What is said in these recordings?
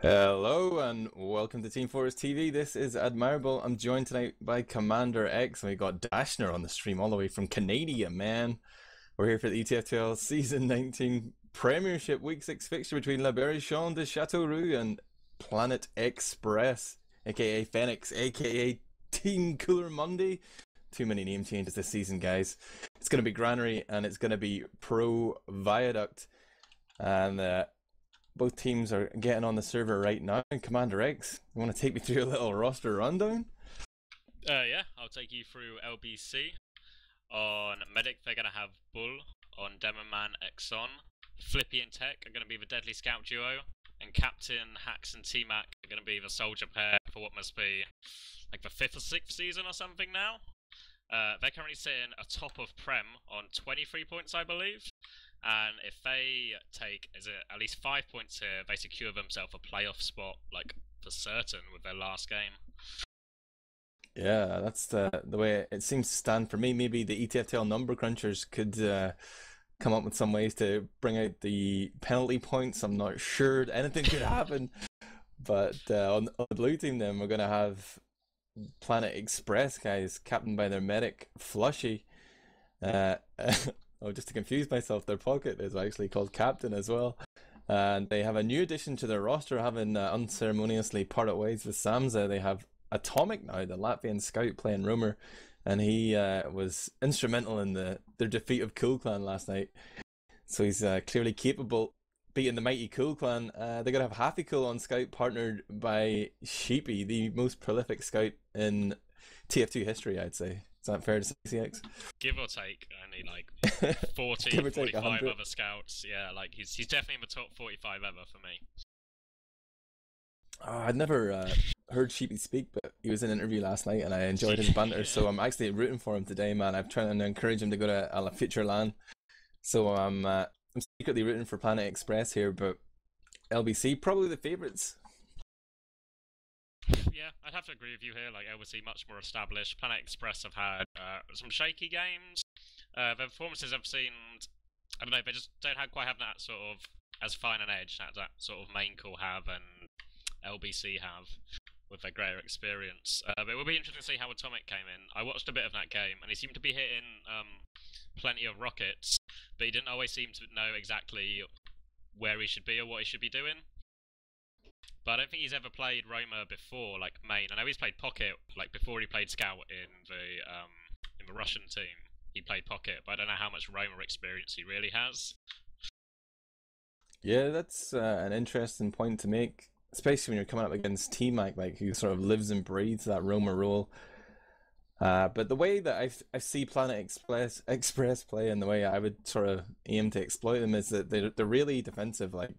Hello and welcome to Team Fortress TV. This is Admirable. I'm joined tonight by CommanderX, and we got Dashner on the stream all the way from Canada, man. We're here for the ETF2L Season 19 Premiership Week 6 fixture between Berrichonne de Châteauroux and Planet Express, aka Phoenix, aka Team Cooler Monday. Too many name changes this season, guys. It's going to be Granary and it's going to be Pro Viaduct. And both teams are getting on the server right now. CommanderX, you want to take me through a little roster rundown? Yeah, I'll take you through LBC. On Medic, they're going to have Bull. On Demoman, Exxon. Flippy and Tech are going to be the Deadly Scout duo. And Captain, Hax and T-Mac are going to be the Soldier pair for what must be like the 5th or 6th season or something now. They're currently sitting atop of Prem on 23 points, I believe. And if they take at least 5 points here, they secure themselves a playoff spot, like, for certain with their last game. Yeah, that's the way it seems to stand for me. Maybe the ETFTL number crunchers could come up with some ways to bring out the penalty points. I'm not sure. Anything could happen. But on the blue team, then, we're going to have Planet Express, guys, captained by their medic, Flushy. Oh, just to confuse myself, their pocket is actually called Captain as well. And they have a new addition to their roster, having unceremoniously parted ways with Samza. They have Atomic now, the Latvian scout playing Roamer, and he was instrumental in their defeat of Cool Clan last night. So he's clearly capable beating the mighty Cool Clan. They're going to have Happy Cool on scout, partnered by Sheepy, the most prolific scout in TF2 history, I'd say. Is that fair to say, CX? Give or take, only like 40, 45 other scouts. Yeah, like he's definitely in the top 45 ever for me. I'd never heard Sheepy speak, but he was in an interview last night and I enjoyed his banter. Yeah. So I'm actually rooting for him today, man. I'm trying to encourage him to go to a future LAN. So I'm secretly rooting for Planet Express here, but LBC probably the favourites. Yeah, I'd have to agree with you here. Like, LBC much more established. Planet Express have had some shaky games. Their performances have seemed, I don't know, they just don't quite have that sort of as fine an edge that sort of main call have and LBC have with their greater experience. But it will be interesting to see how Atomic came in. I watched a bit of that game and he seemed to be hitting plenty of rockets, but he didn't always seem to know exactly where he should be or what he should be doing. But I don't think he's ever played Roamer before, like main. I know he's played Pocket, like before he played Scout in the Russian team. He played Pocket, but I don't know how much Roamer experience he really has. Yeah, that's an interesting point to make, especially when you're coming up against T-Mac, like who sort of lives and breathes that Roamer role. But the way that I see Planet Express play, and the way I would sort of aim to exploit them, is that they're really defensive. Like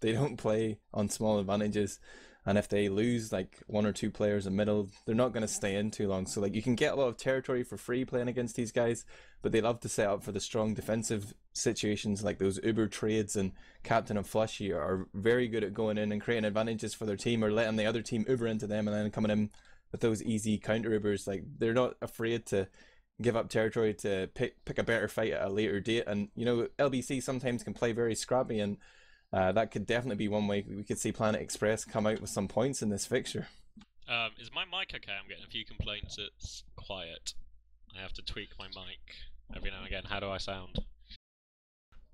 they don't play on small advantages, and if they lose like 1 or 2 players in middle, they're not going to stay in too long. So like you can get a lot of territory for free playing against these guys, but they love to set up for the strong defensive situations, like those Uber trades. And Captain and Flushy are very good at going in and creating advantages for their team, or letting the other team Uber into them and then coming in with those easy counter Ubers. Like they're not afraid to give up territory to pick a better fight at a later date. And you know, LBC sometimes can play very scrappy, and that could definitely be one way we could see Planet Express come out with some points in this fixture. Is my mic okay? I'm getting a few complaints it's quiet. I have to tweak my mic every now and again. How do I sound?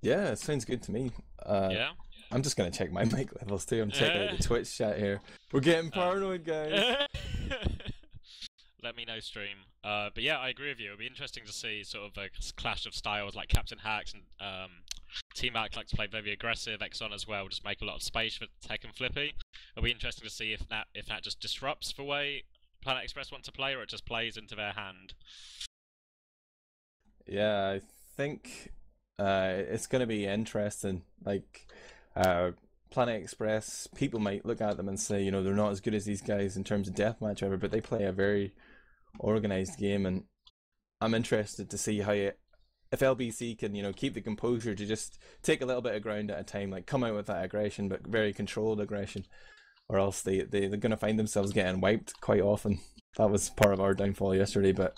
Yeah, it sounds good to me. Yeah? I'm just going to check my mic levels too. I'm checking out the Twitch chat here. We're getting paranoid, guys. Let me know, stream. But yeah, I agree with you. It'll be interesting to see sort of a clash of styles, like Captain Hacks and T-Mac like to play very aggressive. Exxon as well, just make a lot of space for Tech and Flippy. It'll be interesting to see if that just disrupts the way Planet Express want to play, or it just plays into their hand. Yeah, I think it's going to be interesting. Like Planet Express, people might look at them and say, you know, they're not as good as these guys in terms of deathmatch, ever, but they play a very organized game, and I'm interested to see how if LBC can, you know, keep the composure to just take a little bit of ground at a time, like come out with that aggression, but very controlled aggression, or else they're going to find themselves getting wiped quite often. That was part of our downfall yesterday, but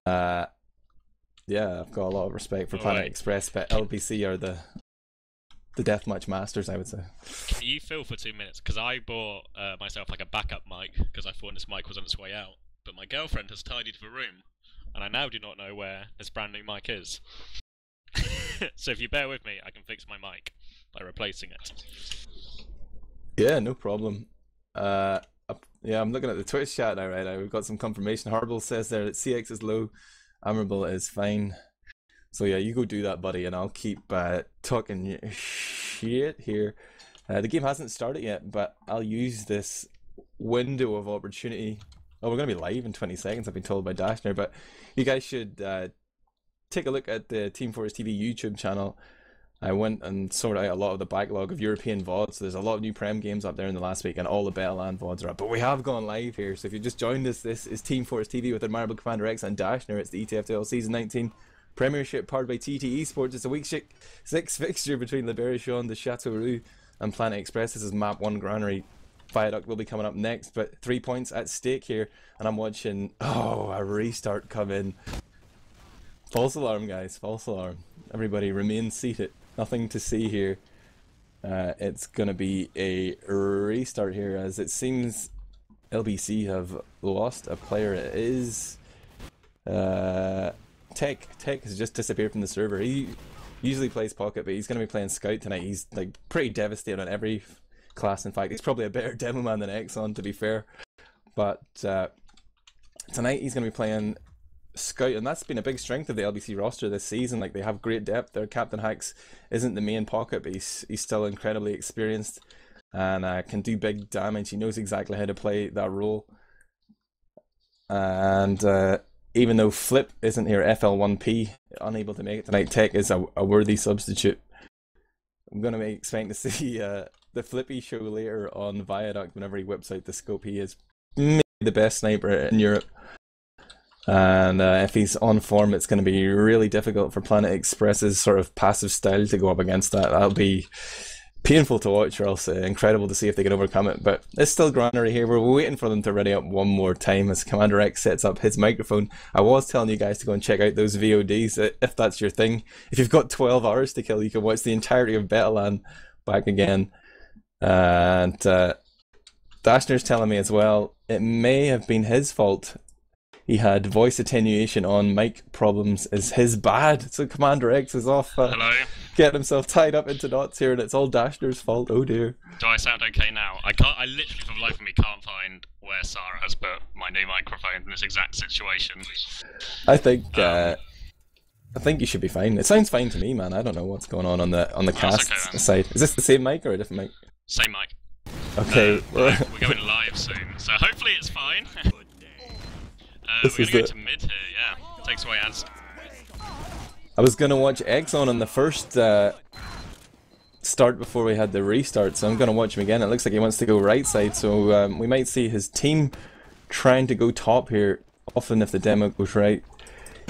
yeah, I've got a lot of respect for Planet Express, but LBC are the the deathmatch masters, I would say. Can you fill for 2 minutes? Because I bought myself like a backup mic because I thought this mic was on its way out. But my girlfriend has tidied the room, and I now do not know where this brand new mic is. So if you bear with me, I can fix my mic by replacing it. Yeah, no problem. Yeah, I'm looking at the Twitch chat now, right now. We've got some confirmation. Horrible says there that CX is low, Admirable is fine. So yeah, you go do that, buddy, and I'll keep talking shit here. The game hasn't started yet, but I'll use this window of opportunity. Oh, we're going to be live in 20 seconds, I've been told by dashner, but you guys should take a look at the Team Fortress TV YouTube channel. I went and sorted out a lot of the backlog of European VODs. So there's a lot of new Prem games up there in the last week, and all the Battleland VODs are up. But we have gone live here, so if you just joined us, this is Team Fortress TV with Admirable, CommanderX, and dashner. It's the ETF2L Season 19 Premiership powered by TT Esports. It's a week 6 fixture between the Berrichonne, the Châteauroux, and Planet Express. This is Map 1 Granary. Viaduct will be coming up next, but 3 points at stake here, and I'm watching, a restart come in. False alarm, guys, false alarm. Everybody remain seated. Nothing to see here. It's going to be a restart here, as it seems LBC have lost a player. It is Tech. Tech has just disappeared from the server. He usually plays Pocket, but he's going to be playing Scout tonight. He's like pretty devastated on every class. In fact, he's probably a better demo man than Exxon, to be fair. But tonight he's going to be playing Scout, and that's been a big strength of the LBC roster this season. Like, they have great depth. Their Captain Hacks isn't the main Pocket, but he's still incredibly experienced and can do big damage. He knows exactly how to play that role. And even though Flip isn't here, FL1P unable to make it tonight, Tech is a worthy substitute. I'm going to be expecting to see the Flippy show later on Viaduct whenever he whips out the scope. He is maybe the best sniper in Europe. And if he's on form, it's going to be really difficult for Planet Express's sort of passive style to go up against that. That'll be painful to watch, or else incredible to see if they can overcome it. But it's still Granary here. We're waiting for them to ready up one more time as CommanderX sets up his microphone. I was telling you guys to go and check out those VODs if that's your thing. If you've got 12 hours to kill, you can watch the entirety of Battleland back again. And dashner's telling me as well, it may have been his fault. He had voice attenuation on, mic problems is his bad. So CommanderX is off getting himself tied up into knots here, and it's all dashner's fault. Oh dear. Do I sound okay now? I literally for the life of me can't find where Sarah has put my new microphone in this exact situation. I think you should be fine. It sounds fine to me, man. I don't know what's going on the cast side. Is this the same mic or a different mic? Same mic. Okay. We're going live soon, so hopefully it's fine. We're going to go to mid here, yeah. Takes away ads. I was going to watch Exxon on the first start before we had the restart, so I'm going to watch him again. It looks like he wants to go right side, so we might see his team trying to go top here. Often if the demo goes right,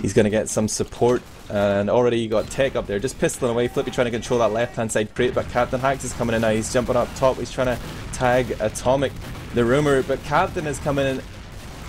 he's going to get some support. And already you got Tech up there, just pistoling away. Flippy trying to control that left-hand side crate, but Captain Hacks is coming in now. He's jumping up top. He's trying to tag Atomic, the rumor, but Captain is coming in.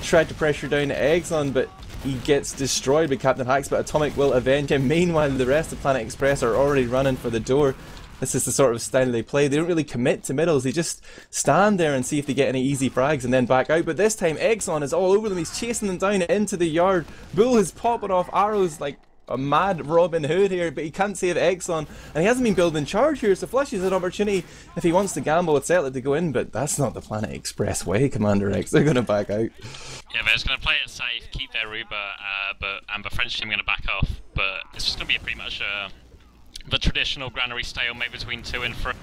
Tried to pressure down Exxon, but he gets destroyed by Captain Hacks, but Atomic will avenge him. Meanwhile, the rest of Planet Express are already running for the door. This is the sort of style they play. They don't really commit to middles. They just stand there and see if they get any easy frags and then back out. But this time, Exxon is all over them. He's chasing them down into the yard. Bull is popping off arrows like a mad Robin Hood here, but he can't save Exxon, and he hasn't been building charge here, so Flush is an opportunity if he wants to gamble with Settle to go in, but that's not the Planet Express way, CommanderX. They're going to back out. Yeah, they're just going to play it safe, keep their Uber, and the French team are going to back off, but it's just going to be pretty much the traditional Granary stalemate between 2 and 3.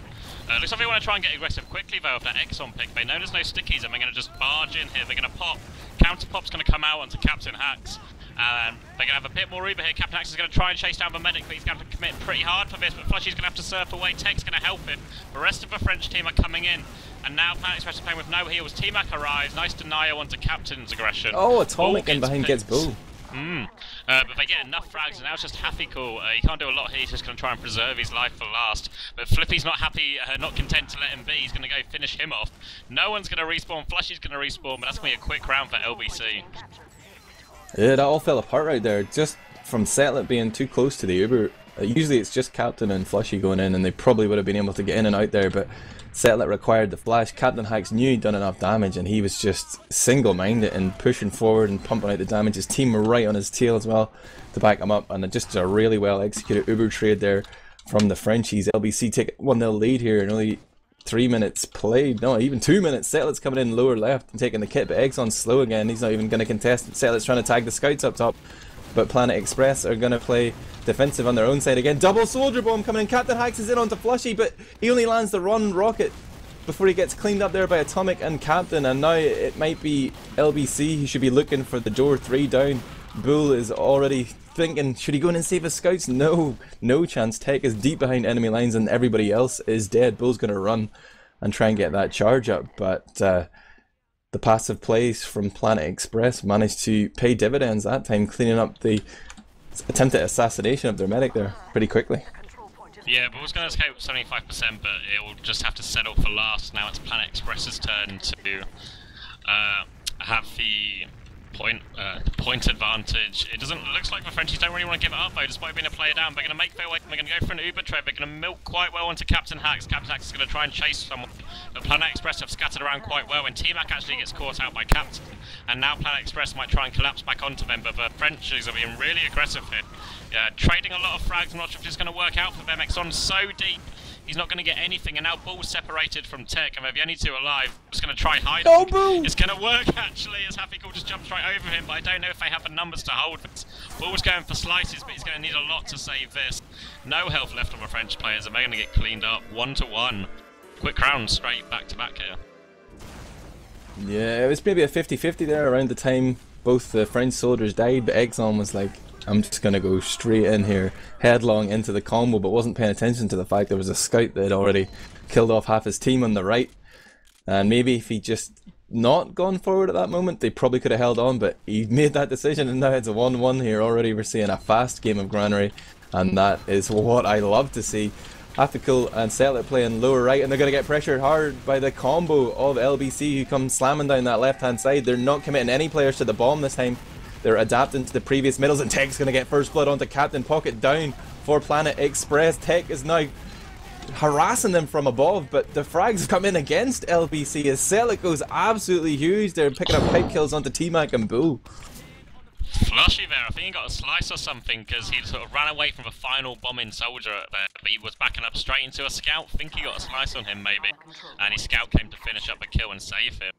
Looks like they want to try and get aggressive quickly though with that Exxon pick. They know there's no stickies and they're going to just barge in here. They're going to pop. Counter pop's going to come out onto Captain Hacks. They're going to have a bit more Uber here. Captain Hacks is going to try and chase down the medic, but he's going to have to commit pretty hard for this. But Flushy's going to have to surf away. Tech's going to help him. The rest of the French team are coming in. And now Planet Express is playing with no heals. T-Mac arrives. Nice denial onto Captain's aggression. Oh, Atomic in behind gets Bull. But they get enough frags, and now it's just Happy Cool. He can't do a lot here, he's just going to try and preserve his life for last. But Flippy's not happy, not content to let him be, he's going to go finish him off. No one's going to respawn, Flushy's going to respawn, but that's going to be a quick round for LBC. Yeah, that all fell apart right there, just from Setlet being too close to the Uber. Usually it's just Captain and Flushy going in, and they probably would have been able to get in and out there, but Setlet required the flash. Captain Hacks knew he'd done enough damage, and he was just single-minded and pushing forward and pumping out the damage. His team were right on his tail as well to back him up, and just a really well executed Uber trade there from the Frenchies. LBC take 1-0 lead here and only 3 minutes played. No, even 2 minutes. Setlet's coming in lower left and taking the kit, but Exxon's slow again. He's not even going to contest it. Setlet's trying to tag the scouts up top, but Planet Express are going to play defensive on their own side again. Double soldier bomb coming in. Captain Hacks is in onto Flushy, but he only lands the run rocket before he gets cleaned up there by Atomic and Captain, and now it might be LBC. He should be looking for the door 3 down. Bull is already thinking, should he go in and save his scouts? No chance. Tech is deep behind enemy lines and everybody else is dead. Bull's going to run and try and get that charge up, but the passive plays from Planet Express managed to pay dividends that time, cleaning up the attempted assassination of their medic there pretty quickly. Yeah, Bull's going to escape 75%, but it will just have to settle for last. Now it's Planet Express's turn to have the point advantage. It looks like the Frenchies don't really want to give it up though, despite being a player down. They're going to make their way, they're going to go for an Uber trade, they're going to milk quite well onto Captain Hacks. Captain Hacks is going to try and chase someone, but Planet Express have scattered around quite well, and T-Mac actually gets caught out by Captain, and now Planet Express might try and collapse back onto them, but the Frenchies are being really aggressive here. Trading a lot of frags. I'm not sure if it's going to work out for them. Exxon's so deep, he's not going to get anything, and now Bull's separated from Tech, and they're the only two alive. Just going to try hide. Oh, Bull! It's going to work actually, as Happy Cool just jumps right over him, but I don't know if they have the numbers to hold this. Bull's going for slices, but he's going to need a lot to save this. No health left on the French players, and they're going to get cleaned up 1-1. Quick round straight back to back here. Yeah, it was maybe a 50-50 there around the time both the French soldiers died, but Exxon was like, I'm just going to go straight in here, headlong into the combo, but wasn't paying attention to the fact there was a scout that had already killed off half his team on the right. And maybe if he just not gone forward at that moment, they probably could have held on, but he made that decision, and now it's a 1-1 here. Already we're seeing a fast game of Granary, and that is what I love to see. Aftikul and Setlet playing lower right, and they're going to get pressured hard by the combo of LBC, who come slamming down that left hand side. They're not committing any players to the bomb this time. They're adapting to the previous middles, and Tech's going to get first blood onto Captain. Pocket down for Planet Express. Tech is now harassing them from above, but the frags come in against LBC as Setlet goes absolutely huge. They're picking up pipe kills onto T-Mac and Bull. Flushy there, I think he got a slice or something, because he sort of ran away from a final bombing soldier there, but he was backing up straight into a scout. I think he got a slice on him maybe, and his scout came to finish up the kill and save him.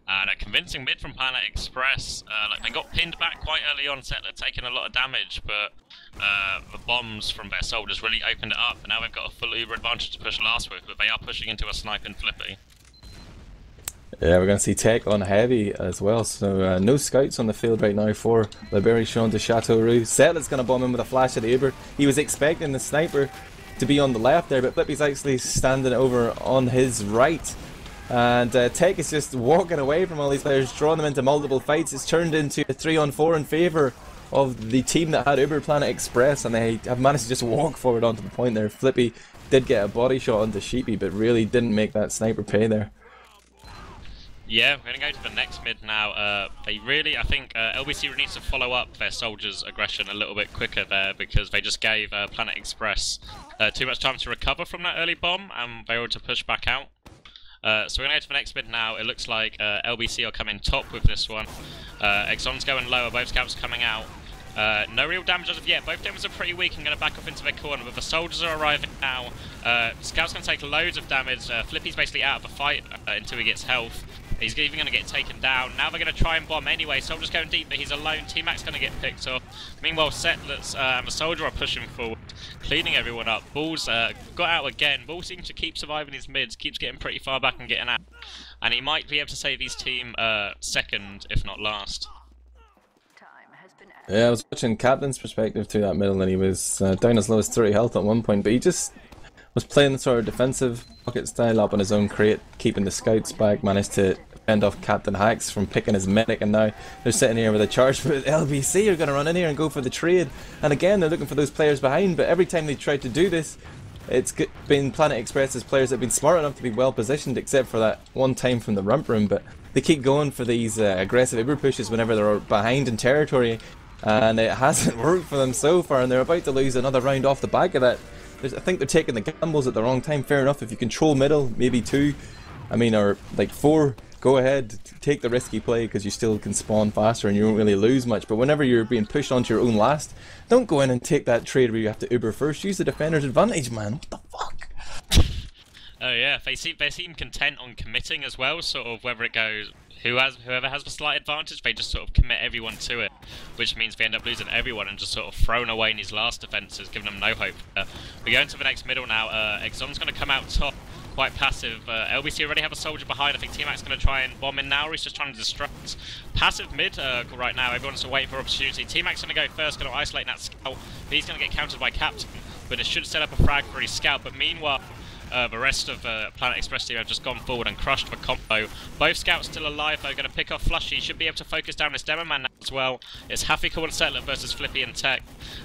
And a convincing mid from Planet Express. Like they got pinned back quite early on, Setler taking a lot of damage, but the bombs from their soldiers really opened it up, and now they've got a full Uber advantage to push last with, but they are pushing into a sniping Flippy. Yeah, we're going to see Tech on heavy as well, so no scouts on the field right now for the Berrichonne to Châteauroux. Setlet's going to bomb in with a flash of the Uber. He was expecting the sniper to be on the left there, but Flippy's actually standing over on his right. And Tech is just walking away from all these players, drawing them into multiple fights. It's turned into a 3-on-4 in favour of the team that had Uber Planet Express, and they have managed to just walk forward onto the point there. Flippy did get a body shot onto Sheepy, but really didn't make that sniper pay there. Yeah, we're going to go to the next mid now. They really, I think LBC really needs to follow up their soldiers' aggression a little bit quicker there, because they just gave Planet Express too much time to recover from that early bomb, and they were able to push back out. So we're going to go to the next mid now. It looks like LBC are coming top with this one. Exxon's going lower, both scouts coming out. No real damage as of yet. Both demons are pretty weak and going to back off into their corner, but the soldiers are arriving now. Scout's going to take loads of damage. Flippy's basically out of the fight until he gets health. He's even going to get taken down. Now they're going to try and bomb anyway. Soldier's going deep, but he's alone. T-Mac's going to get picked off. Meanwhile, Settlers and the Soldier are pushing forward, cleaning everyone up. Bull's got out again. Bull seems to keep surviving his mids, keeps getting pretty far back and getting out. And he might be able to save his team second, if not last. Yeah, I was watching Captain's perspective to that middle, and he was down as low as 30 health at one point, but he just was playing the sort of defensive pocket style up on his own crate, keeping the scouts back, managed to fend off Captain Hacks from picking his medic, and now they're sitting here with a charge, but LBC are going to run in here and go for the trade, and again they're looking for those players behind, but every time they try to do this, it's been Planet Express's players that have been smart enough to be well positioned, except for that one time from the rump room, but they keep going for these aggressive Uber pushes whenever they're behind in territory. and it hasn't worked for them so far, and they're about to lose another round off the back of that. I think they're taking the gambles at the wrong time. Fair enough, if you control middle, maybe 2, I mean, or like 4, go ahead, take the risky play because you still can spawn faster and you won't really lose much. But whenever you're being pushed onto your own last, don't go in and take that trade where you have to Uber first. Use the defender's advantage, man. What the fuck? Oh yeah, they seem content on committing as well, sort of whether it goes whoever has the slight advantage, they just sort of commit everyone to it, which means they end up losing everyone and just sort of thrown away in these last defences, giving them no hope. We go into the next middle now. Exon's going to come out top, quite passive. LBC already have a soldier behind. I think T-Mac's going to try and bomb in now, or he's just trying to distract. Passive mid right now, everyone's waiting for opportunity. T-Mac's going to go first, going to isolate that scout, but he's going to get countered by Captain, but it should set up a frag for his scout. But meanwhile, the rest of Planet Express team have just gone forward and crushed the combo. Both scouts still alive though, going to pick off Flushy. Should be able to focus down this demo man now as well. It's Hafiko and Settler versus Flippy and Tech,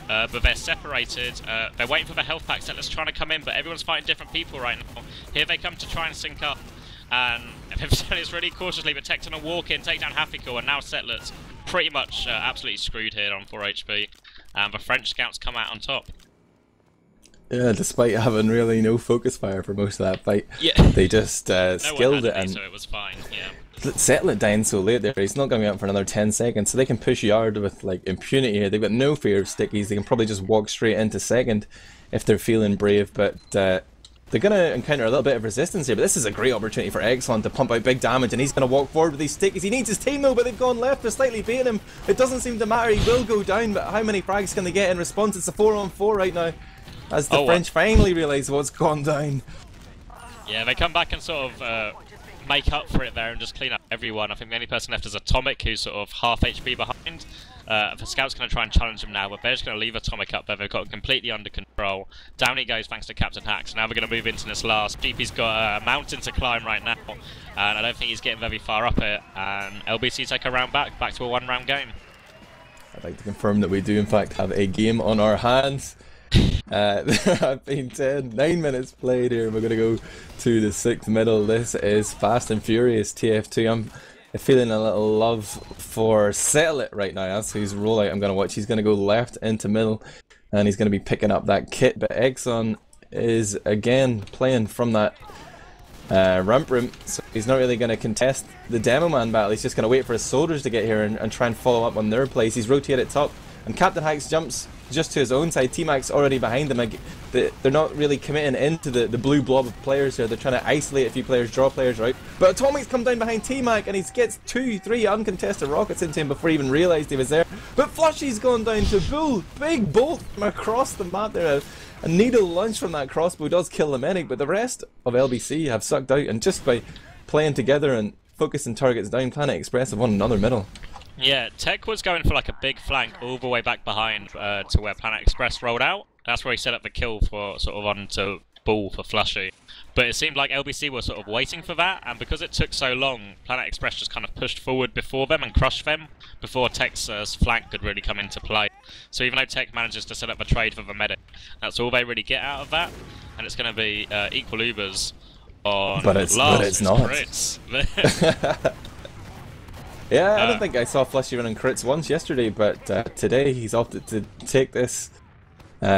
but they're separated. They're waiting for the health pack. Settler's trying to come in, but everyone's fighting different people right now. Here they come to try and sync up, and it's really cautiously, but Tech's going to walk in, take down Hafiko, and now Settler's pretty much absolutely screwed here on 4 HP, and the French scouts come out on top. Yeah, despite having really no focus fire for most of that fight, they just skilled it, and so it was fine. Yeah. Settle it down so late there. He's not going to be out for another 10 seconds, so they can push yard with like impunity here. They've got no fear of stickies. They can probably just walk straight into second if they're feeling brave, but they're going to encounter a little bit of resistance here. But this is a great opportunity for Exxon to pump out big damage, and he's going to walk forward with these stickies. He needs his team though, but they've gone left. They're slightly baiting him. It doesn't seem to matter. He will go down, but how many frags can they get in response? It's a 4-on-4 right now, as the French finally realise what's gone down. Yeah, they come back and sort of make up for it there and just clean up everyone. I think the only person left is Atomic, who's sort of half HP behind. The Scout's going to try and challenge him now, but they're just going to leave Atomic up there. They've got it completely under control. Down he goes thanks to Captain Hacks. Now we're going to move into this last. GP's got a mountain to climb right now, and I don't think he's getting very far up it. And LBC take a round back to a 1-round game. I'd like to confirm that we do in fact have a game on our hands. There have been 9 minutes played here. We're going to go to the 6th middle. This is Fast and Furious TF2. I'm feeling a little love for Settle It right now. That's whose rollout I'm going to watch. He's going to go left into middle, and he's going to be picking up that kit. But Exxon is again playing from that ramp room, so he's not really going to contest the demo man battle. He's just going to wait for his soldiers to get here and try and follow up on their place. He's rotated top, and Captain Hacks jumps just to his own side. T-Mac's already behind him. They're not really committing into the blue blob of players here. They're trying to isolate a few players, draw players out. But Atomic's come down behind T-Mac, and he gets 2-3 uncontested rockets into him before he even realised he was there. But Flushy's gone down to Bull. Big bolt from across the map there. A needle launch from that crossbow does kill the medic, but the rest of LBC have sucked out, and just by playing together and focusing targets down, Planet Express have won another middle. Yeah, Tech was going for like a big flank all the way back behind to where Planet Express rolled out. That's where he set up the kill for sort of onto Bull for Flushy. But it seemed like LBC were sort of waiting for that, and because it took so long, Planet Express just kind of pushed forward before them and crushed them before Tech's flank could really come into play. So even though Tech manages to set up a trade for the medic, that's all they really get out of that, and it's going to be equal Ubers on but it's not. crits. Yeah, I don't think I saw Flushy running crits once yesterday, but today he's opted to take this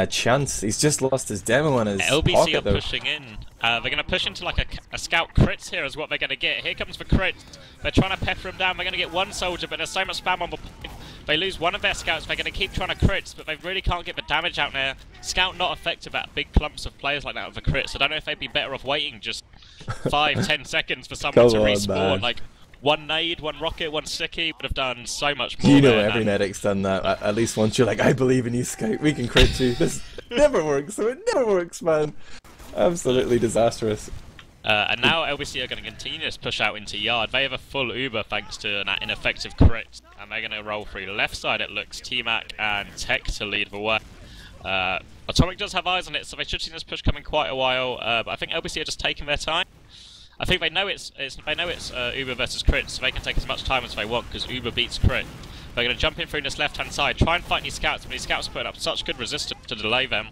chance. He's just lost his demo in his LBC pocket, are though. pushing in. They're going to push into like a scout crits here is what they're going to get. Here comes the crits. They're trying to pepper him down. They're going to get one soldier, but there's so much spam on the point. They lose one of their scouts. They're going to keep trying to crits, but they really can't get the damage out there. Scout not effective at big clumps of players like that with the crits. I don't know if they'd be better off waiting just 5-10 seconds for someone to respawn. Man. Like one nade, one rocket, one sticky would have done so much more. You know, every medic's done that at least once. You're like, I believe in you, Scout. We can crit you. This never works. So it never works, man. Absolutely disastrous. And now LBC are going to continue this push out into yard. They have a full Uber thanks to an ineffective crit, and they're going to roll through. Left side it looks T-Mac and Tech to lead the way. Atomic does have eyes on it, so they should see this push coming quite a while. But I think LBC are just taking their time. I think they know it's Uber versus crit, so they can take as much time as they want because Uber beats crit. They're going to jump in through this left-hand side, try and fight these scouts, but these scouts put up such good resistance to delay them.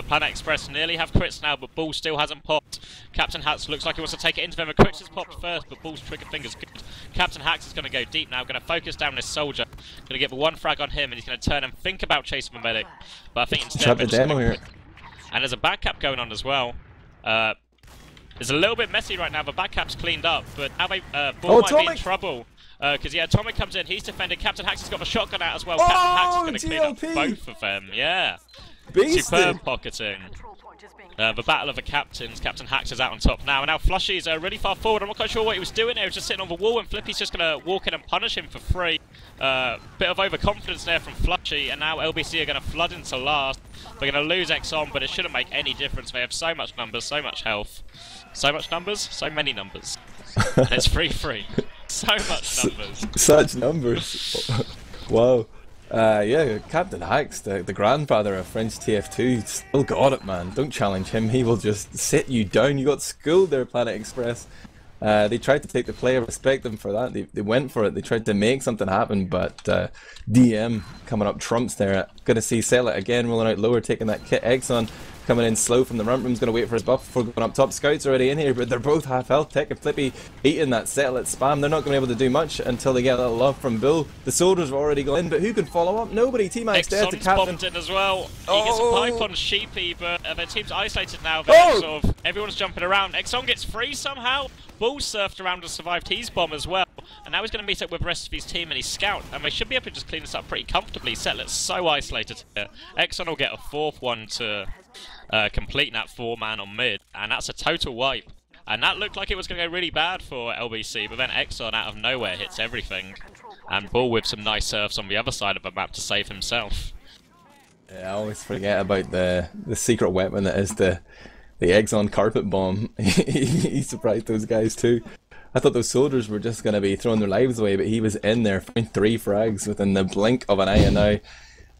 Planet Express nearly have crits now, but Bull still hasn't popped. Captain Hacks looks like he wants to take it into them. A crits has popped first, but Bull's trigger finger's good. Captain Hacks is going to go deep now, going to focus down this soldier. Going to get one frag on him, and he's going to turn and think about chasing the medic. But I think instead... the demo here. And there's a back cap going on as well. It's a little bit messy right now. The back cap's cleaned up, but now Bull might be in trouble. Because, yeah, Atomic comes in, he's defended. Captain Hacks has got the shotgun out as well. Captain Hacks is going to clean up both of them. Yeah. Superb pocketing. The battle of the captains. Captain Hacks is out on top now. And now Flushy's really far forward. I'm not quite sure what he was doing there. He was just sitting on the wall, and Flippy's just going to walk in and punish him for free. Bit of overconfidence there from Flushy, and now LBC are going to flood into last. They're going to lose Exxon, but it shouldn't make any difference. They have so much numbers, so much health. So much numbers? So many numbers. And it's 3-3. So much numbers. Such numbers. Wow. Yeah, Captain Hacks, the grandfather of French TF2, still got it, man. Don't challenge him. He will just sit you down. You got schooled there, Planet Express. They tried to take the play. I respect them for that. They went for it. They tried to make something happen, but DM coming up trumps there. Gonna see Sell It again, rolling out lower, taking that kit. Exxon coming in slow from the ramp room's going to wait for his buff before going up top. Scouts already in here, but they're both half health. Tech and Flippy eating that Settle It spam. They're not going to be able to do much until they get a little love from Bull. The soldiers have already gone in, but who can follow up? Nobody. T-Max dead to Captain. In as well. He gets a pipe on Sheepy, but their team's isolated now. Sort of, everyone's jumping around. Exxon gets free somehow. Bull surfed around and survived his bomb as well. And now he's going to meet up with the rest of his team and his scout. And they should be able to just clean this up pretty comfortably. Settle It's so isolated here. Exxon will get a fourth one to complete that 4-man on mid. And that's a total wipe. And that looked like it was going to go really bad for LBC. But then Exxon out of nowhere hits everything. And Bull with some nice surfs on the other side of the map to save himself. Yeah, I always forget about the secret weapon that is the Exxon carpet bomb. He surprised those guys too. I thought those soldiers were just going to be throwing their lives away, but he was in there, found 3 frags within the blink of an eye. And now,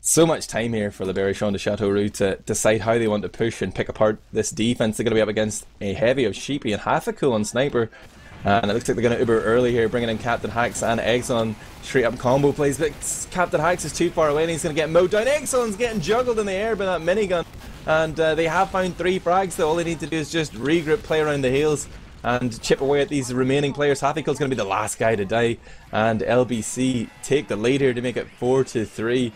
so much time here for the Berrichonne de Châteauroux to decide how they want to push and pick apart this defense. They're going to be up against a heavy of Sheepy and half a cool on Sniper. And it looks like they're going to Uber early here, bringing in Captain Hacks and Exxon. Straight up combo plays, but Captain Hacks is too far away and he's going to get mowed down. Exxon's getting juggled in the air by that minigun. And they have found 3 frags, so all they need to do is just regroup, play around the heels, and chip away at these remaining players. Hafiko's going to be the last guy to die, and LBC take the lead here to make it 4-3.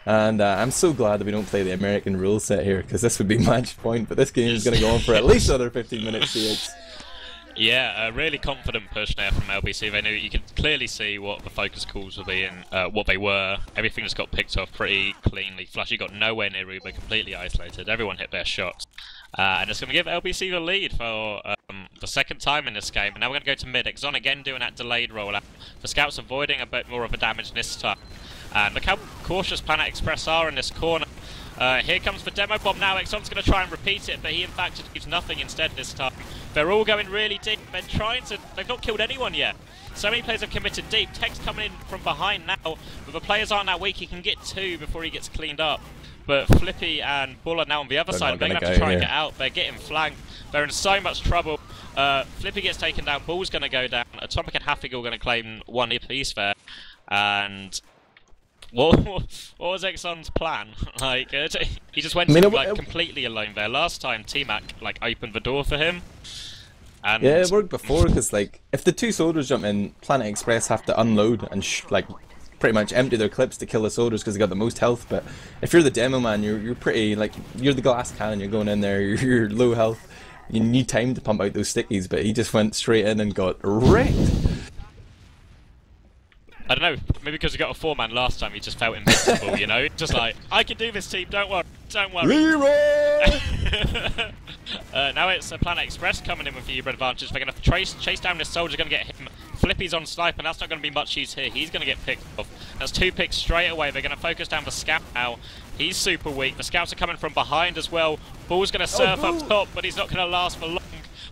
And I'm so glad that we don't play the American rule set here, because this would be match point, but this game is going to go on for at least another 15 minutes. CX. Yeah, a really confident push there from LBC. They knew, you could clearly see what the focus calls were being, what they were. Everything just got picked off pretty cleanly. Flushy got nowhere near Ruba, completely isolated. Everyone hit their shots. And it's going to give LBC the lead for the second time in this game. And now we're going to go to mid. Exxon again doing that delayed rollout. The scouts avoiding a bit more of a damage this time. And look how cautious Planet Express are in this corner. Here comes the demo bomb now. Exxon's going to try and repeat it, but he in fact achieves nothing instead this time. They're all going really deep. They've not killed anyone yet. So many players have committed deep. Tech's coming in from behind now, but the players aren't that weak. He can get 2 before he gets cleaned up. But Flippy and Bull are now on the other side. They're going to have to try and get out. They're getting flanked. They're in so much trouble. Flippy gets taken down. Bull's going to go down. Atomic and Haffig are going to claim 1 apiece there. And what was Exxon's plan? Like, he just went completely alone there. Last time T-Mac opened the door for him. And yeah, it worked before, because if the 2 soldiers jump in, Planet Express have to unload and pretty much empty their clips to kill the soldiers because they got the most health. But if you're the demo man, you're pretty you're the glass cannon. You're going in there. You're low health. You need time to pump out those stickies, but he just went straight in and got wrecked. I don't know, maybe because he got a 4-man last time, he just felt invincible, you know? Just I can do this, team, don't worry, don't worry. Leroy! Now it's Planet Express coming in with the Uber advantage. They're going to chase down this soldier, going to get him. Flippy's on snipe, and that's not going to be much use here. He's going to get picked off. That's 2 picks straight away. They're going to focus down the scout now. He's super weak. The scouts are coming from behind as well. Bull's going to surf up top, but he's not going to last for long.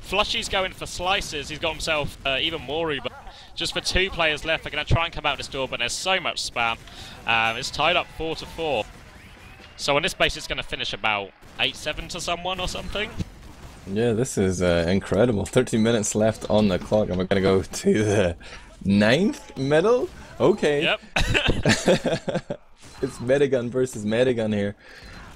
Flushy's going for slices. He's got himself even more Uber. Just for 2 players left, they're going to try and come out this door, but there's so much spam. It's tied up 4-4. So on this base, it's going to finish about 8-7 to someone or something. Yeah, this is incredible. 13 minutes left on the clock, and we're going to go to the 9th middle. Okay. Yep. It's Metagun versus Metagun here.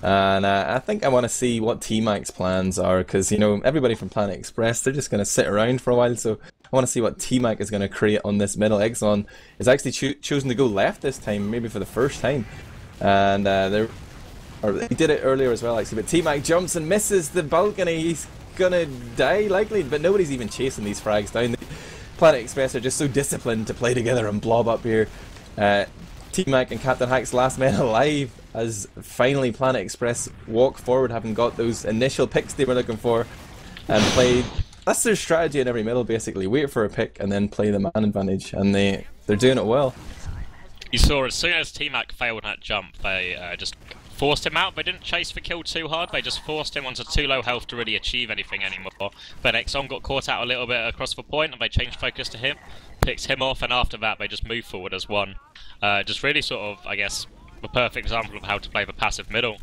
And I think I want to see what T-Mac's plans are, because, you know, everybody from Planet Express, they're just going to sit around for a while, so I want to see what T-Mac is going to create on this middle. Exxon is actually choosing to go left this time, maybe for the first time. And he did it earlier as well, actually, but T-Mac jumps and misses the balcony. He's going to die, likely, but nobody's even chasing these frags down. Planet Express are just so disciplined to play together and blob up here. T-Mac and Captain Hack's last men alive, as finally Planet Express walk forward, having got those initial picks they were looking for, and played. That's their strategy in every middle, basically. Wait for a pick and then play the man advantage, and they're doing it well. You saw as soon as T-Mac failed that jump, they just forced him out. They didn't chase for kill too hard, they just forced him onto too low health to really achieve anything anymore. But Exxon got caught out a little bit across the point, and they changed focus to him, picked him off, and after that they just moved forward as one. Just really sort of, I guess, the perfect example of how to play the passive middle.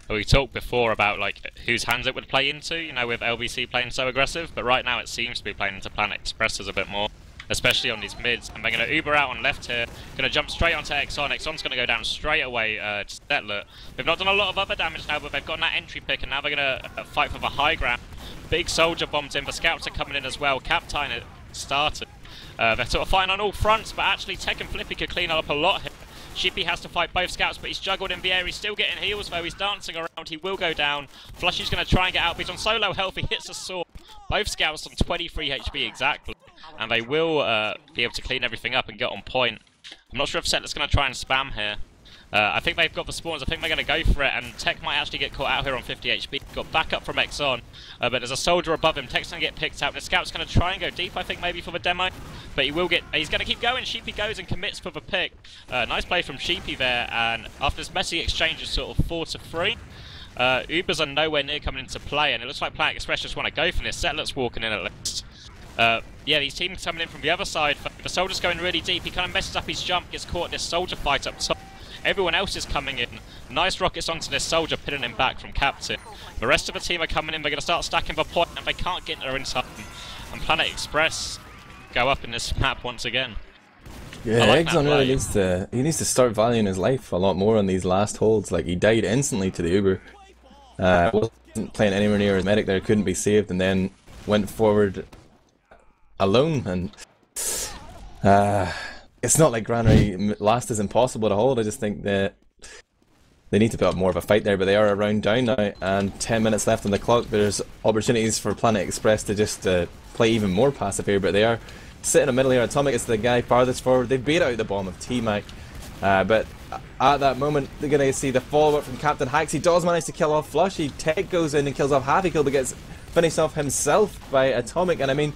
We talked before about like whose hands it would play into, you know, with LBC playing so aggressive, but right now it seems to be playing into Planet Express's a bit more, especially on these mids. And they're going to Uber out on left here, going to jump straight onto Exxon. Exxon's going to go down straight away to Settler. They've not done a lot of other damage now, but they've gotten that entry pick, and now they're going to fight for the high ground. Big soldier bombs in, the scouts are coming in as well. Captain started. They're sort of fighting on all fronts, but actually Tech and Flippy could clean up a lot here. Shippy has to fight both scouts, but he's juggled in the air. He's still getting heals, though. He's dancing around. He will go down. Flushy's going to try and get out, but he's on so low health. He hits a sword. Both scouts on 23 HP exactly, and they will be able to clean everything up and get on point. I'm not sure if Settler's going to try and spam here. I think they've got the spawns. I think they're going to go for it, and Tech might actually get caught out here on 50 HP. Got backup from Exxon, but there's a soldier above him. Tech's going to get picked out. The scout's going to try and go deep, I think, maybe for the demo, but he will get. He's going to keep going. Sheepy goes and commits for the pick. Nice play from Sheepy there, and after this messy exchange, it's sort of 4-3. Ubers are nowhere near coming into play, and it looks like Planet Express just want to go for this. Settler's walking in at least. Yeah, these teams coming in from the other side. The soldier's going really deep. He kind of messes up his jump, gets caught in this soldier fight up top. Everyone else is coming in. Nice rockets onto this soldier, pinning him back from Captain. The rest of the team are coming in. They're going to start stacking the point, and they can't get there in time. And Planet Express go up in this map once again. Yeah, like Exxon really needs to start valuing his life a lot more on these last holds. Like, he died instantly to the Uber. Wasn't playing anywhere near his medic there, couldn't be saved, and then went forward alone. And it's not like Granary last is impossible to hold. I just think that they need to put up more of a fight there, but they are a round down now, and 10 minutes left on the clock. There's opportunities for Planet Express to just play even more passive here, but they are sitting in the middle here. Atomic is the guy farthest forward. They've beat out the bomb of T-Mac, but at that moment they're going to see the follow-up from Captain Hacks. He does manage to kill off Flushy. Tech goes in and kills off half a kill, but gets finished off himself by Atomic. And I mean,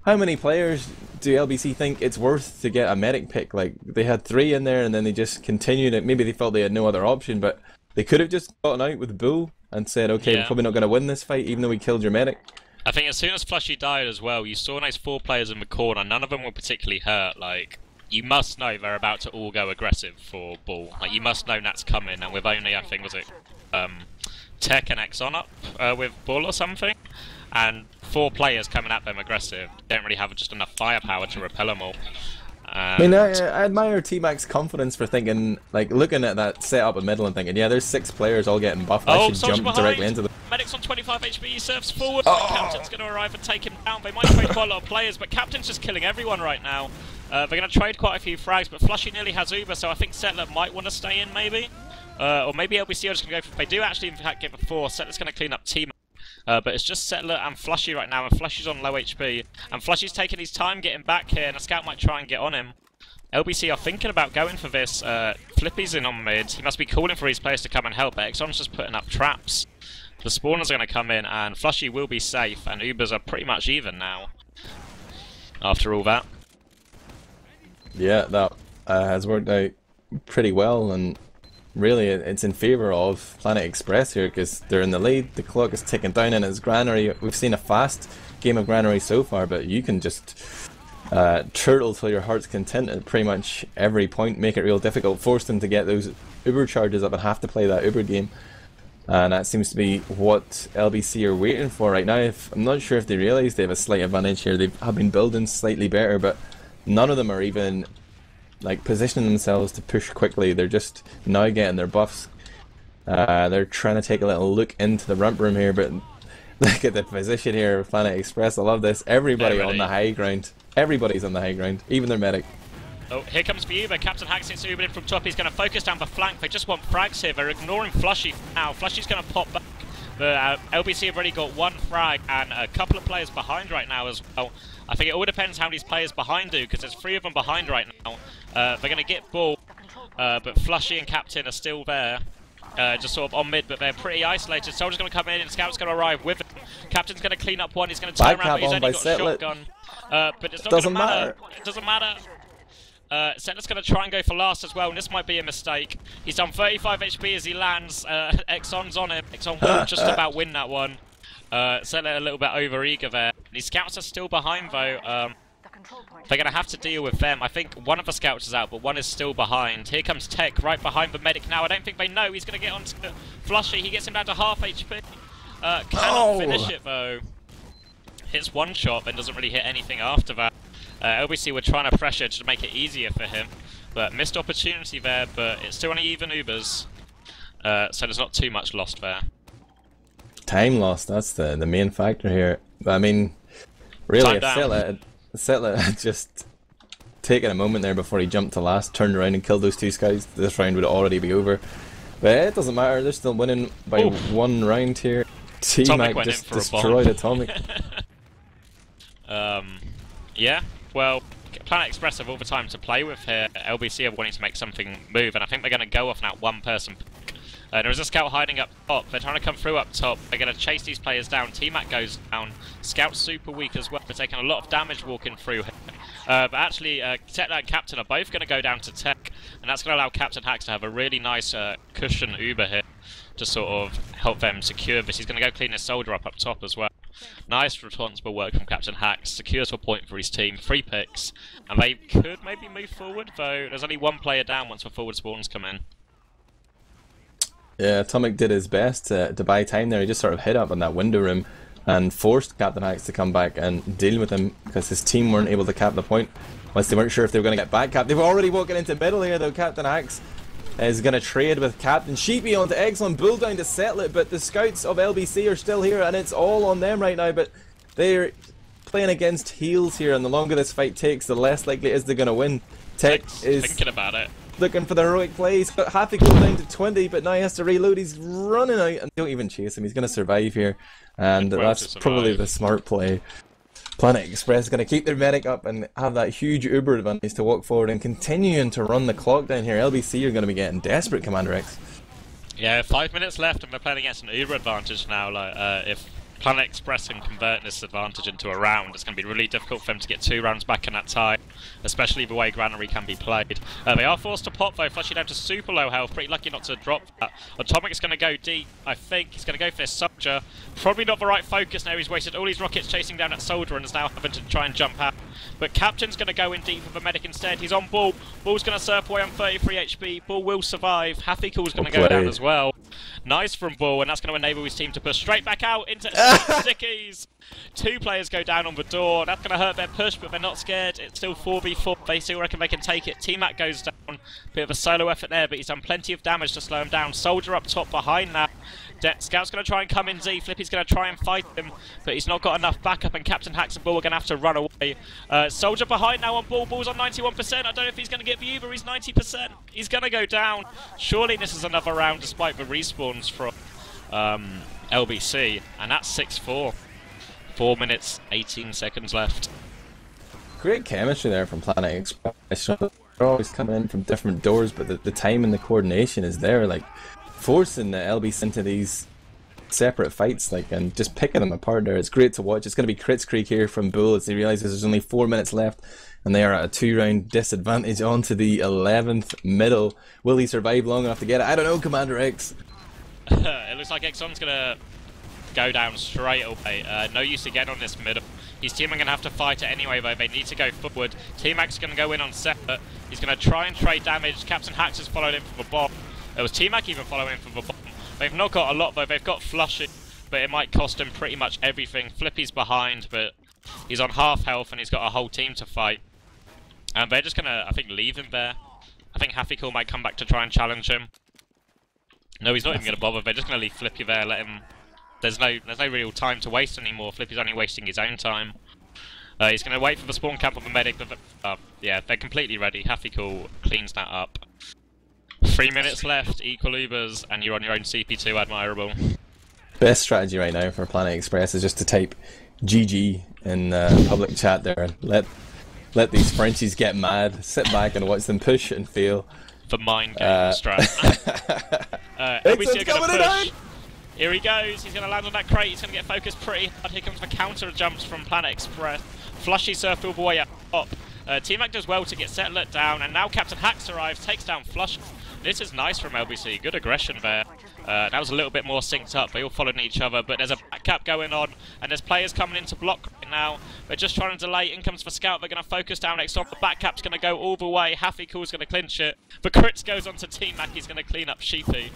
how many players do LBC think it's worth to get a medic pick? Like, they had 3 in there and then they just continued it. Maybe they felt they had no other option, but they could have just gotten out with Bull and said, okay, we're probably not going to win this fight even though we killed your medic. I think as soon as Flushy died as well, you saw those 4 players in the corner. None of them were particularly hurt. Like, you must know they're about to all go aggressive for Bull. Like, you must know that's coming, and with only, I think, was it Tech and Exxon up with Bull or something? And 4 players coming at them aggressive. Don't really have just enough firepower to repel them all. I mean, I admire T-Mac's confidence for thinking, like, looking at that setup in middle and thinking, yeah, there's 6 players all getting buffed. I should jump directly into them. Medic's on 25 HP, he surfs forward, but Captain's going to arrive and take him down. They might trade quite a lot of players, but Captain's just killing everyone right now. They're going to trade quite a few frags, but Flushy nearly has Uber, so I think Settler might want to stay in, maybe. Or maybe LBC are just going to go for... They do actually, in fact, get the 4. Settler's going to clean up T-Mac. But it's just Settler and Flushy right now, and Flushy's on low HP. And Flushy's taking his time getting back here, and a scout might try and get on him. LBC are thinking about going for this. Flippy's in on mid. He must be calling for his players to come and help. Exxon's just putting up traps. The spawners are going to come in, and Flushy will be safe, and Ubers are pretty much even now. After all that. Yeah, that has worked out pretty well, and really it's in favour of Planet Express here, because they're in the lead, the clock is ticking down, and it's Granary. We've seen a fast game of Granary so far, but you can just turtle till your heart's content at pretty much every point, make it real difficult, force them to get those Uber charges up and have to play that Uber game. And that seems to be what LBC are waiting for right now. I'm not sure if they realise they have a slight advantage here. They have been building slightly better, but none of them are even like positioning themselves to push quickly. They're just now getting their buffs. They're trying to take a little look into the ramp room here, but look at the position here of Planet Express. I love this. Everybody on the high ground. Everybody's on the high ground, even their medic. Oh, here comes Uber. Captain Hax hits Uber in from top. He's going to focus down the flank. They just want frags here. They're ignoring Flushy now. Flushy's going to pop back. The LBC have already got one frag and a couple of players behind right now as well. I think it all depends how these players behind do, because there's 3 of them behind right now. They're going to get ball, but Flushy and Captain are still there. Just sort of on mid, but they're pretty isolated. Soldier's going to come in and Scout's going to arrive with him. Captain's going to clean up one. He's going to turn around, but he's only got shotgun. But it's not going to matter. It doesn't matter. Settler's going to try and go for last as well, and this might be a mistake. He's on 35 HP as he lands. Exxon's on him. Exxon will just about win that one. Settler a little bit over-eager there. These scouts are still behind, though. They're going to have to deal with them. I think one of the scouts is out, but one is still behind. Here comes Tech right behind the medic now. I don't think they know. He's going to get onto Flushy. He gets him down to half HP. Cannot finish it, though. Hits one shot, then doesn't really hit anything after that. LBC were trying to pressure to make it easier for him, but missed opportunity there, but it's still only even Ubers. So there's not too much lost there. Time lost, that's the main factor here. I mean, really, if Settler had just taken a moment there before he jumped to last, turned around and killed those 2 scouts, this round would already be over. But it doesn't matter, they're still winning by 1 round here. T-Mac just destroyed Atomic. Yeah, well, Planet Express have all the time to play with here. LBC are wanting to make something move, and I think they're going to go off now 1-person pick. There is a scout hiding up top. They're trying to come through up top. They're going to chase these players down. T-Mac goes down. Scout's super weak as well. They're taking a lot of damage walking through here. But actually, Settler and Captain are both going to go down to Tech, and that's going to allow Captain Hax to have a really nice cushion Uber here to sort of help them secure this. He's going to go clean his soldier up top as well. Nice responsible work from Captain Hax. Secures a point for his team. 3 picks. And they could maybe move forward, though there's only 1 player down once the forward spawns come in. Yeah, Atomic did his best to buy time there. He just sort of hid up in that window room and forced Captain Hax to come back and deal with him because his team weren't able to cap the point. Once they weren't sure if they were going to get back capped. They were already walking into middle here though. Captain Hax is going to trade with Captain Sheepy onto Excellent, Bull down to settle it, but the scouts of LBC are still here and it's all on them right now, but they're playing against heals here, and the longer this fight takes, the less likely it is they're going to win. Tech is thinking about it, looking for the heroic plays, but Happy goes down to 20, but now he has to reload. He's running out, and don't even chase him. He's going to survive here, and that's probably the smart play. Planet Express is going to keep their medic up and have that huge Uber advantage to walk forward and continuing to run the clock down here. LBC are going to be getting desperate, CommanderX. Yeah, 5 minutes left and they're playing against an Uber advantage now. Like, if Planet Express can convert this advantage into a round, it's going to be really difficult for them to get 2 rounds back in that time, especially the way Granary can be played. They are forced to pop though, Flushy down to super low health, pretty lucky not to drop that. Atomic is going to go deep, I think. He's going to go for this soldier. Probably not the right focus now, he's wasted all his rockets chasing down that soldier and is now having to try and jump out. But Captain's going to go in deep with the medic instead. He's on Bull. Bull's going to surf away on 33 HP. Bull will survive. Happy Cool's going to go down as well. Nice from Bull, and that's going to enable his team to push straight back out into stickies. 2 players go down on the door. That's going to hurt their push, but they're not scared. It's still 4v4. They still reckon they can take it. T-Mac goes down. Bit of a solo effort there, but he's done plenty of damage to slow him down. Soldier up top behind that. Scout's going to try and come in Z. Flippy's going to try and fight him, but he's not got enough backup, and Captain Hax and Bull are going to have to run away. Soldier behind now on Bull. Bull's on 91%. I don't know if he's going to get the Uber. He's 90%. He's going to go down. Surely this is another round despite the respawns from LBC, and that's 6-4. 4 minutes, 18 seconds left. Great chemistry there from Planet Express. They're always coming in from different doors, but the time and the coordination is there, like forcing the LBC into these separate fights, like, and just picking them apart there. It's great to watch. It's going to be Crits Creek here from Bull as he realizes there's only 4 minutes left, and they are at a 2-round disadvantage onto the 11th middle. Will he survive long enough to get it? I don't know, CommanderX. It looks like Exxon's going to go down straight away. No use again on this middle. His team are going to have to fight it anyway, though. They need to go forward. T-Mac's going to go in on Separate. He's going to try and trade damage. Captain Hax has followed him for the bomb. There was T-Mac even following for the bomb. They've not got a lot, though. They've got Flushing, but it might cost him pretty much everything. Flippy's behind, but he's on half health and he's got a whole team to fight. And they're just gonna, I think, leave him there. I think Happy might come back to try and challenge him. No, he's not even gonna bother. They're just gonna leave Flippy there, let him... There's no real time to waste anymore. Flippy's only wasting his own time. He's gonna wait for the spawn camp of the medic, but yeah, they're completely ready. Happy cleans that up. 3 minutes left, equal Ubers, and you're on your own CP2 Admirable. Best strategy right now for Planet Express is just to type GG in public chat there and let these Frenchies get mad, sit back and watch them push and fail. The mind game strat. LBC are gonna push. Here he goes, he's gonna land on that crate, he's gonna get focused pretty hard. Here comes the counter jumps from Planet Express. Flushy Surf all the way up. Team Act does well to get Settler down, and now Captain Hacks arrives, takes down Flush. This is nice from LBC, good aggression there. That was a little bit more synced up, they all followed each other, but there's a back cap going on, and there's players coming into block right now. They're just trying to delay, in comes for Scout, they're going to focus down next on, the back cap's going to go all the way, Happy Cool's going to clinch it. The crits goes on to Team Mac, he's going to clean up Sheepy.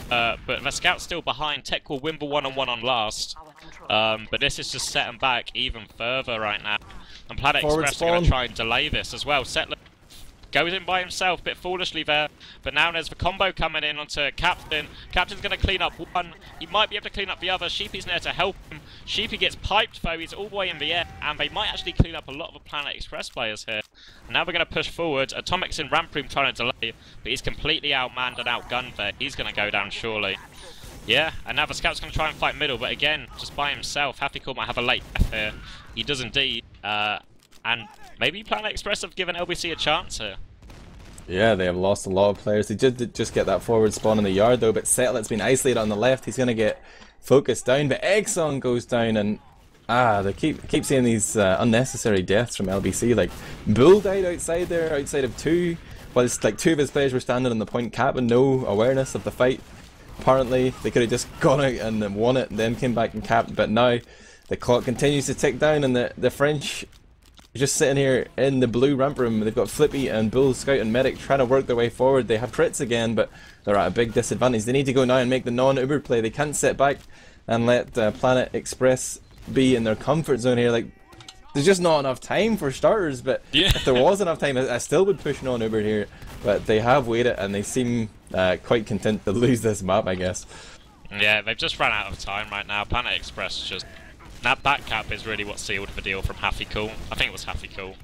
But the Scout's still behind, Tech will win the one-on-one on last. But this is just setting back even further right now. And Planet Express are going to try and delay this as well. Settler goes in by himself, a bit foolishly there, but now there's the combo coming in onto Captain. Captain's going to clean up one, he might be able to clean up the other, Sheepy's there to help him. Sheepy gets piped though, he's all the way in the air, and they might actually clean up a lot of the Planet Express players here. And now we're going to push forward, Atomic's in ramp room trying to delay, but he's completely outmanned and outgunned there, he's going to go down surely. Yeah, and now the Scout's going to try and fight middle, but again, just by himself, Happy Cool might have a late death here. He does indeed, and maybe Planet Express have given LBC a chance here. Yeah, they have lost a lot of players. They did just get that forward spawn in the yard though, but Settlet's been isolated on the left. He's going to get focused down, but Exxon goes down, and they keep seeing these unnecessary deaths from LBC. Like, Bull died outside there, outside of two, whilst like 2 of his players were standing on the point cap with no awareness of the fight. Apparently, they could have just gone out and won it and then came back and capped, but now the clock continues to tick down, and the French just sitting here in the blue ramp room. They've got Flippy and Bull, Scout and Medic trying to work their way forward. They have crits again, but they're at a big disadvantage. They need to go now and make the non-Uber play. They can't sit back and let Planet Express be in their comfort zone here. Like, there's just not enough time for starters, but yeah, if there was enough time, I still would push non-Uber here. But they have waited, and they seem quite content to lose this map, I guess. Yeah, they've just run out of time right now. Planet Express just... That back cap is really what sealed the deal from Happy Cool. I think it was Happy Cool.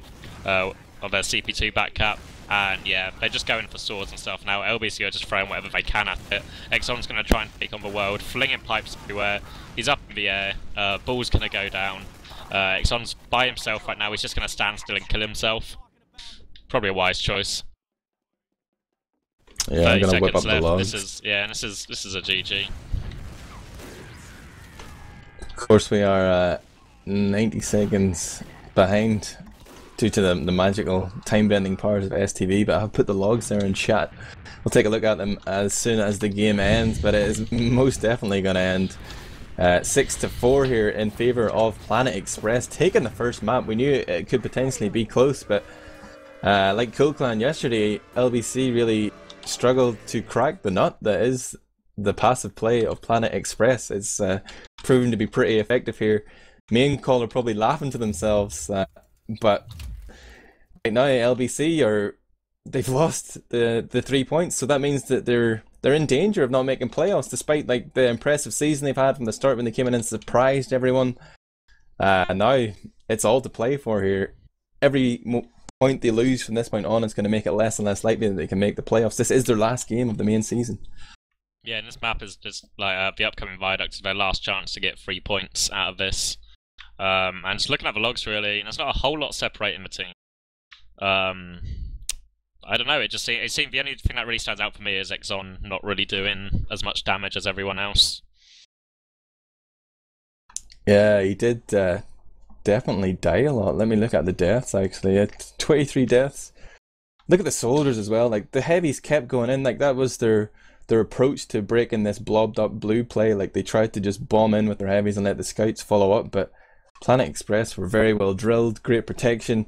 On their CP2 back cap. And yeah, they're just going for swords and stuff now. LBC are just throwing whatever they can at it. Exxon's going to try and take on the world, flinging pipes everywhere. He's up in the air. Bull's going to go down. Exxon's by himself right now. He's just going to stand still and kill himself. Probably a wise choice. Yeah, I'm going to whip up left. the logs. This is a GG. Of course, we are 90 seconds behind due to the magical time-bending powers of STV, but I've put the logs there in chat. We'll take a look at them as soon as the game ends, but it is most definitely going to end 6-4 here in favour of Planet Express, taking the first map. We knew it could potentially be close, but like Cool Clan yesterday, LBC really struggled to crack the nut that is the passive play of Planet Express. It's proven to be pretty effective here. Main call are probably laughing to themselves, but right now LBC they've lost the 3 points, so that means that they're in danger of not making playoffs, despite like the impressive season they've had from the start when they came in and surprised everyone. Now it's all to play for here. Every point they lose from this point on is going to make it less and less likely that they can make the playoffs. This is their last game of the main season. Yeah, and this map is just like the upcoming Viaduct is their last chance to get 3 points out of this. And just looking at the logs, really, there's not a whole lot separating the team. I don't know, it seemed the only thing that really stands out for me is Exxon not really doing as much damage as everyone else. Yeah, he did definitely die a lot. Let me look at the deaths, actually. 23 deaths. Look at the soldiers as well. Like, the heavies kept going in. Like, that was their approach to breaking this blobbed up blue play. Like, they tried to just bomb in with their heavies and let the scouts follow up, but Planet Express were very well drilled, great protection.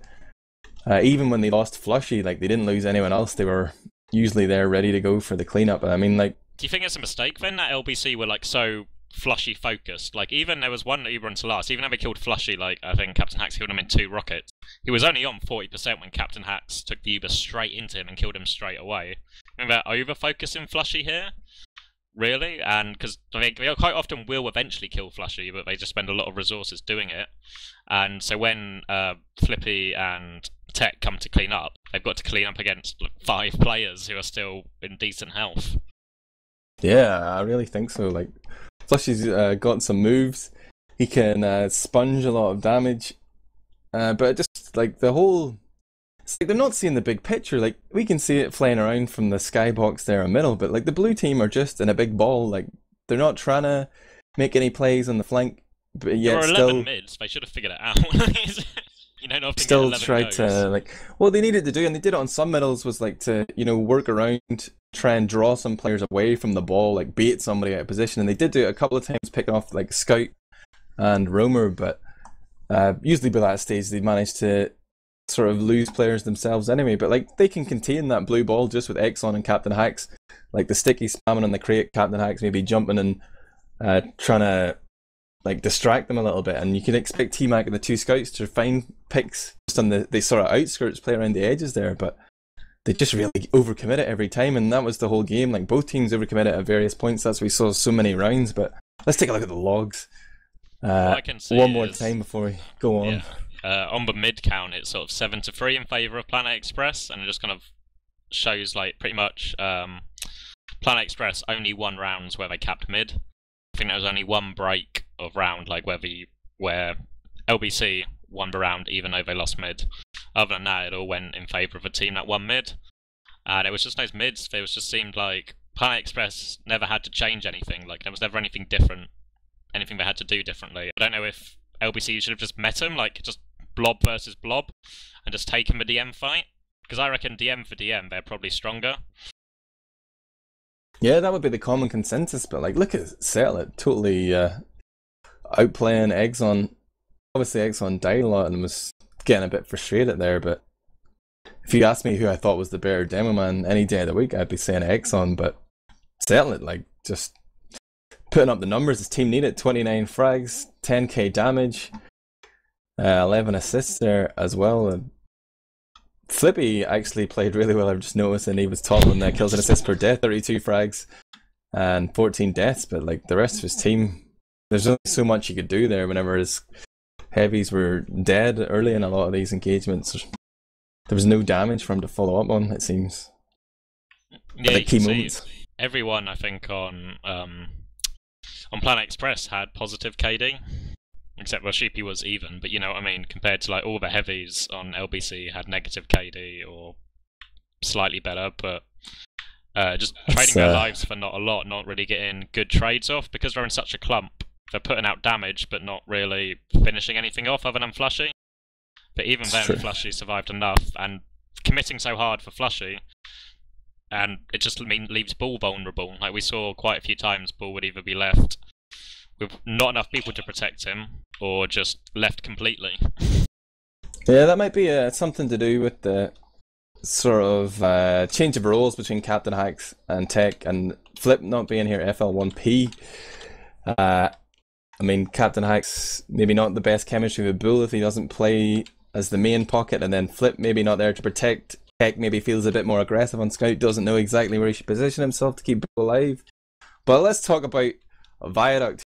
Even when they lost Flushy, like, they didn't lose anyone else. They were usually there ready to go for the cleanup. I mean, like... Do you think it's a mistake then that LBC were like so Flushy focused. Like, even there was one Uber until last, even though they killed Flushy, like, I think Captain Hacks killed him in 2 rockets, he was only on 40% when Captain Hacks took the Uber straight into him and killed him straight away. I think they're over-focusing Flushy here, really, and because they quite often will eventually kill Flushy, but they just spend a lot of resources doing it. And so when Flippy and Tech come to clean up, they've got to clean up against like 5 players who are still in decent health. Yeah, I really think so. Like, Flushy's got some moves. He can sponge a lot of damage. But just like the whole, it's like they're not seeing the big picture. Like, we can see it flying around from the skybox there in the middle, but like the blue team are just in a big ball. Like, they're not trying to make any plays on the flank, but yet there were 11 still mids. They should have figured it out. You don't often still get 11 try goes. to like what they needed to do, and they did it on some middles, was like to work around, try and draw some players away from the ball, like bait somebody out of position, and they did do it a couple of times, picking off like Scout and Roamer, but usually by that stage they managed to sort of lose players themselves anyway. But like they can contain that blue ball just with Exxon and Captain Hacks, like the sticky spamming on the crate, Captain Hacks maybe jumping and trying to like distract them a little bit, and you can expect T-Mac and the 2 scouts to find picks just on the sort of outskirts, play around the edges there, but they just really overcommit it every time, and that was the whole game. Like, both teams overcommit it at various points. That's why we saw so many rounds. But let's take a look at the logs I can see one more time before we go on. Yeah. On the mid count, it's sort of 7-3 in favour of Planet Express, and it just kind of shows like pretty much Planet Express only won rounds where they capped mid. I think there was only one break of round, like where LBC won the round even though they lost mid. Other than that, it all went in favour of a team that won mid. And it was just those mids, it just seemed like Planet Express never had to change anything. Like, there was never anything different, anything they had to do differently. I don't know if LBC should have just met them, like just blob versus blob, and just taken the DM fight. Because I reckon DM for DM, they're probably stronger. Yeah, that would be the common consensus, but like, look at Settle, totally outplaying Exxon. Obviously Exxon died a lot and was getting a bit frustrated there, but if you asked me who I thought was the better demo man any day of the week, I'd be saying Exxon. But Settle, like, just putting up the numbers his team needed: 29 frags, 10k damage, 11 assists there as well. And Flippy actually played really well. I've just noticed, and he was top on kills and assists per death, 32 frags and 14 deaths. But like the rest of his team, there's only so much he could do there whenever his heavies were dead early in a lot of these engagements. There was no damage for him to follow up on, it seems. Yeah, like key moments. Everyone, I think, on Planet Express had positive KD. Except Sheepy was even, but you know what I mean, compared to like all the heavies on LBC had negative KD or slightly better, but just trading their lives for not a lot, not really getting good trades off, because they're in such a clump. They're putting out damage, but not really finishing anything off other than Flushy. But even then, Flushy survived enough, and committing so hard for Flushy, and it just leaves Bull vulnerable. Like, we saw quite a few times Bull would either be left with not enough people to protect him, or just left completely. Yeah, that might be something to do with the sort of change of roles between Captain Hacks and Tech, and Flip not being here FL1P. I mean, Captain Hacks maybe not the best chemistry with Bull if he doesn't play as the main pocket, and then Flip maybe not there to protect. Tech maybe feels a bit more aggressive on Scout, doesn't know exactly where he should position himself to keep Bull alive. But let's talk about Viaduct